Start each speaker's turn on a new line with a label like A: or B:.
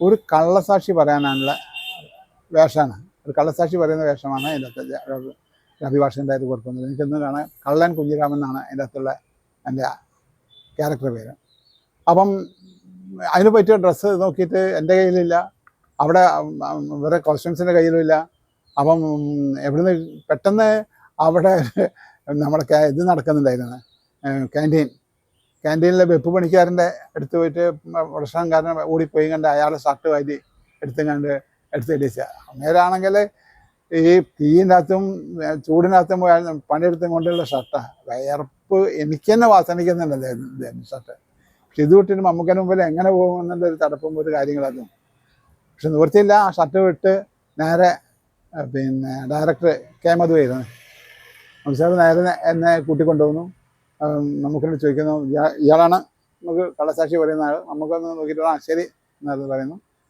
A: ഒരു കള്ളസാക്ഷി പറയാനുള്ള വേഷമാണ്. ഒരു കള്ളസാക്ഷി പറയുന്ന വേഷമാണ് അതിൻ്റെ അകത്ത് അഭിഭാഷകൻ്റെ ആയിട്ട് കൊടുക്കുന്നത്. എനിക്കൊന്ന് കാണാൻ കള്ളൻ കുഞ്ഞിരാമൻ എന്നാണ് അതിൻ്റെ അകത്തുള്ള എൻ്റെ ക്യാരക്ടർ പേര്. അപ്പം അതിന് പറ്റിയ ഡ്രസ്സ് നോക്കിയിട്ട് എൻ്റെ കയ്യിലില്ല, അവിടെ വേറെ കോസ്റ്റ്യൂംസിൻ്റെ കയ്യിലുമില്ല. അപ്പം എവിടുന്ന് പെട്ടെന്ന് അവിടെ നമ്മുടെ ഇത് നടക്കുന്നുണ്ടായിരുന്നു, ക്യാൻറ്റീനിലെ വെപ്പ് പണിക്കാരൻ്റെ അടുത്ത് പോയിട്ട് ഭക്ഷണക്കാരനെ ഓടിപ്പോയി കണ്ട് അയാളെ ഷർട്ട് വാരി എടുത്തിടിച്ച. അങ്ങനെയാണെങ്കിൽ ഈ തീയിൻ്റെ അകത്തും ചൂടിനകത്തും പണിയെടുത്തും കൊണ്ടുള്ള ഷർട്ടാണ്. വയർപ്പ് എനിക്ക് തന്നെ വാസനിക്കുന്നുണ്ടല്ലേ ഷർട്ട്. പക്ഷെ ഇത് വിട്ടിട്ട് മമ്മൂക്കന് മുമ്പിൽ എങ്ങനെ പോകുമെന്നുള്ളൊരു തടപ്പും ഒരു കാര്യങ്ങളതും. പക്ഷെ നിവൃത്തിയില്ല. ആ ഷർട്ട് വിട്ട് നേരെ ഡയറക്ടർ കെ മധുവായിരുന്നു. സാർ നേരെ എന്നെ കൂട്ടിക്കൊണ്ടുപോകുന്നു. നമുക്കെന്നെ ചോദിക്കുന്നു, ഇയാളാണ് നമുക്ക് കള്ളസാക്ഷി പറയുന്ന ആൾ, നമുക്കൊന്ന് നോക്കിയിട്ട് ശരി എന്നത് പറയുന്നു.